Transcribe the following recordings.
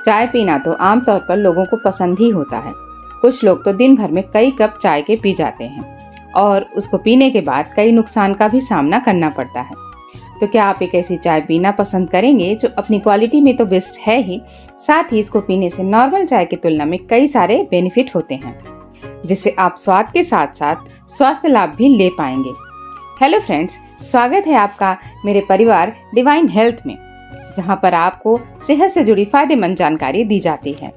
चाय पीना तो आमतौर पर लोगों को पसंद ही होता है। कुछ लोग तो दिन भर में कई कप चाय के पी जाते हैं और उसको पीने के बाद कई नुकसान का भी सामना करना पड़ता है। तो क्या आप एक ऐसी चाय पीना पसंद करेंगे जो अपनी क्वालिटी में तो बेस्ट है ही, साथ ही इसको पीने से नॉर्मल चाय की तुलना में कई सारे बेनिफिट होते हैं, जिससे आप स्वाद के साथ साथ स्वास्थ्य लाभ भी ले पाएंगे। हेलो फ्रेंड्स, स्वागत है आपका मेरे परिवार डिवाइन हेल्थ में, जहां पर आपको सेहत से जुड़ी फायदेमंद जानकारी दी जाती है।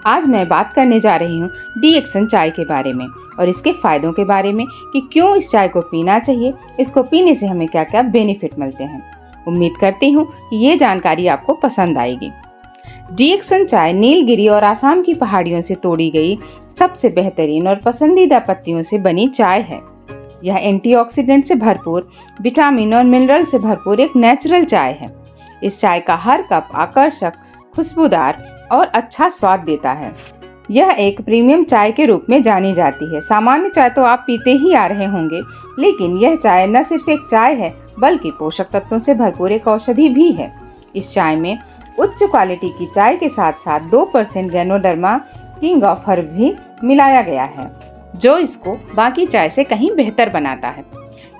आज मैं बात करने जा रही हूँ डीएक्सन चाय के बारे में और इसके फायदों के बारे में कि क्यों इस चाय को पीना चाहिए, इसको पीने से हमें क्या क्या बेनिफिट मिलते हैं। उम्मीद करती हूँ कि ये जानकारी आपको पसंद आएगी। डीएक्सन चाय नीलगिरी और आसाम की पहाड़ियों से तोड़ी गई सबसे बेहतरीन और पसंदीदा पत्तियों से बनी चाय है। यह एंटीऑक्सीडेंट से भरपूर, विटामिन और मिनरल से भरपूर एक नेचुरल चाय है। इस चाय का हर कप आकर्षक, खुशबूदार और अच्छा स्वाद देता है। यह एक प्रीमियम चाय के रूप में जानी जाती है। सामान्य चाय तो आप पीते ही आ रहे होंगे, लेकिन यह चाय न सिर्फ एक चाय है बल्कि पोषक तत्वों से भरपूर एक औषधि भी है। इस चाय में उच्च क्वालिटी की चाय के साथ साथ 2% गैनोडर्मा किंग ऑफ हर्ब भी मिलाया गया है, जो इसको बाकी चाय से कहीं बेहतर बनाता है।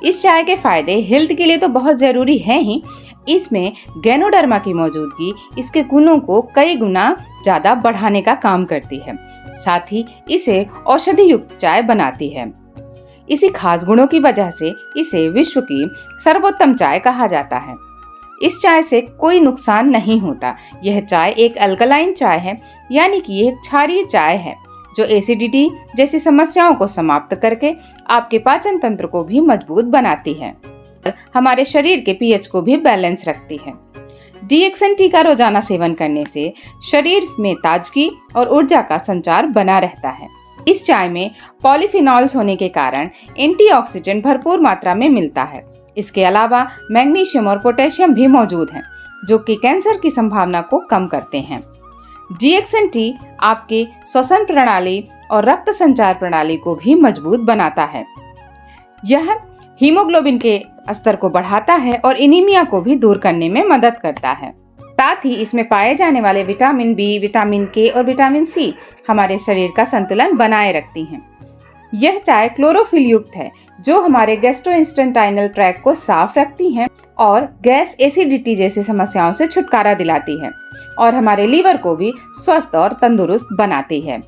इस चाय के फायदे हेल्थ के लिए तो बहुत जरूरी है ही, इसमें गैनोडर्मा की मौजूदगी इसके गुणों को कई गुना ज्यादा बढ़ाने का काम करती है। साथ ही इसे औषधि युक्त चाय बनाती है। इसी खास गुणों की वजह से इसे विश्व की सर्वोत्तम चाय कहा जाता है। इस चाय से कोई नुकसान नहीं होता। यह चाय एक अल्कलाइन चाय है, यानी कि एक क्षारीय चाय है जो एसिडिटी जैसी समस्याओं को समाप्त करके आपके पाचन तंत्र को भी मजबूत बनाती है, हमारे शरीर के पीएच को भी बैलेंस रखती है। डीएक्सन टी का रोजाना सेवन करने से शरीर में ताजगी और ऊर्जा का संचार बना रहता है। इस चाय में पॉलीफिनॉल्स होने के कारण एंटीऑक्सीडेंट भरपूर मात्रा में मिलता है। इसके अलावा मैग्नीशियम और पोटेशियम भी मौजूद हैं, जो कि कैंसर की संभावना को कम करते हैं। डीएक्सन टी आपके श्वसन प्रणाली और रक्त संचार प्रणाली को भी मजबूत बनाता है। यह हीमोग्लोबिन के स्तर को बढ़ाता है और एनीमिया को भी दूर करने में मदद करता है। साथ ही इसमें पाए जाने वाले विटामिन बी, विटामिन के और विटामिन सी हमारे शरीर का संतुलन बनाए रखती हैं। यह चाय क्लोरोफिल युक्त है, जो हमारे गैस्ट्रोइंटेस्टाइनल ट्रैक्ट को साफ रखती है और गैस, एसिडिटी जैसी समस्याओं से छुटकारा दिलाती है और हमारे लीवर को भी स्वस्थ और तंदुरुस्त बनाती है।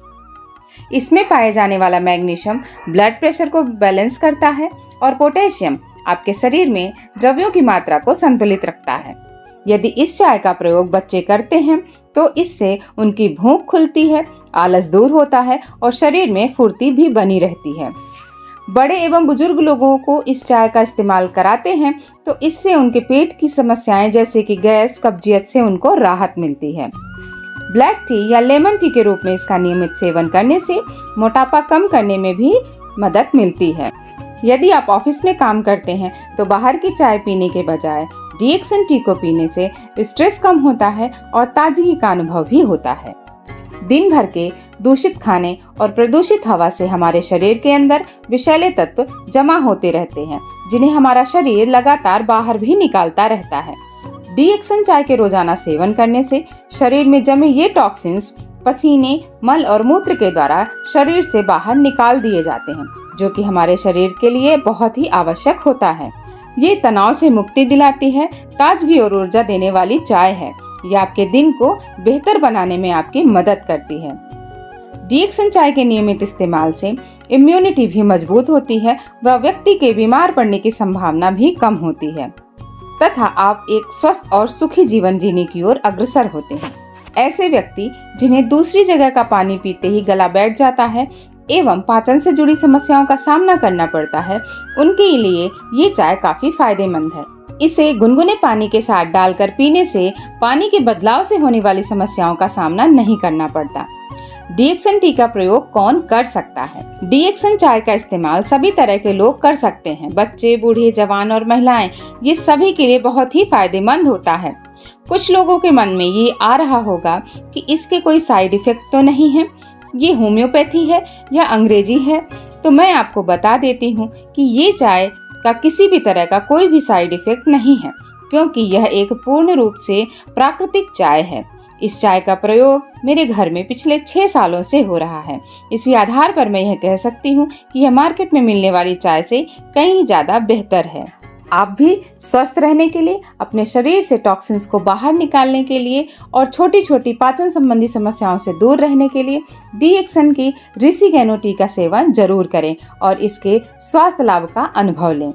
इसमें पाए जाने वाला मैग्नीशियम ब्लड प्रेशर को बैलेंस करता है और पोटेशियम आपके शरीर में द्रव्यों की मात्रा को संतुलित रखता है। यदि इस चाय का प्रयोग बच्चे करते हैं तो इससे उनकी भूख खुलती है, आलस दूर होता है और शरीर में फुर्ती भी बनी रहती है। बड़े एवं बुजुर्ग लोगों को इस चाय का इस्तेमाल कराते हैं तो इससे उनके पेट की समस्याएं जैसे कि गैस, कब्जियत से उनको राहत मिलती है। ब्लैक टी या लेमन टी के रूप में इसका नियमित सेवन करने से मोटापा कम करने में भी मदद मिलती है। यदि आप ऑफिस में काम करते हैं तो बाहर की चाय पीने के बजाय डीएक्सन टी को पीने से स्ट्रेस कम होता है और ताजगी का अनुभव भी होता है। दिन भर के दूषित खाने और प्रदूषित हवा से हमारे शरीर के अंदर विषैले तत्व जमा होते रहते हैं, जिन्हें हमारा शरीर लगातार बाहर भी निकालता रहता है। डीएक्सन चाय के रोजाना सेवन करने से शरीर में जमे ये टॉक्सिन्स पसीने, मल और मूत्र के द्वारा शरीर से बाहर निकाल दिए जाते हैं, जो कि हमारे शरीर के लिए बहुत ही आवश्यक होता है। ये तनाव से मुक्ति दिलाती है, ताजगी और ऊर्जा देने वाली चाय है। यह आपके दिन को बेहतर बनाने में आपकी मदद करती है। डीएक्सन चाय के नियमित इस्तेमाल से इम्यूनिटी भी मजबूत होती है व व्यक्ति के बीमार पड़ने की संभावना भी कम होती है तथा आप एक स्वस्थ और सुखी जीवन जीने की ओर अग्रसर होते हैं। ऐसे व्यक्ति जिन्हें दूसरी जगह का पानी पीते ही गला बैठ जाता है एवं पाचन से जुड़ी समस्याओं का सामना करना पड़ता है, उनके लिए ये चाय काफी फायदेमंद है। इसे गुनगुने पानी के साथ डालकर पीने से पानी के बदलाव से होने वाली समस्याओं का सामना नहीं करना पड़ता। डीएक्सन टी का प्रयोग कौन कर सकता है? डीएक्सन चाय का इस्तेमाल सभी तरह के लोग कर सकते हैं। बच्चे, बूढ़े, जवान और महिलाएं, ये सभी के लिए बहुत ही फायदेमंद होता है। कुछ लोगों के मन में ये आ रहा होगा कि इसके कोई साइड इफेक्ट तो नहीं है, ये होम्योपैथी है या अंग्रेजी है। तो मैं आपको बता देती हूँ कि ये चाय का किसी भी तरह का कोई भी साइड इफेक्ट नहीं है, क्योंकि यह एक पूर्ण रूप से प्राकृतिक चाय है। इस चाय का प्रयोग मेरे घर में पिछले 6 सालों से हो रहा है। इसी आधार पर मैं यह कह सकती हूँ कि यह मार्केट में मिलने वाली चाय से कहीं ज़्यादा बेहतर है। आप भी स्वस्थ रहने के लिए, अपने शरीर से टॉक्सिन्स को बाहर निकालने के लिए और छोटी छोटी पाचन संबंधी समस्याओं से दूर रहने के लिए डीएक्सन की रिसीगेनो टी का सेवन जरूर करें और इसके स्वास्थ्य लाभ का अनुभव लें।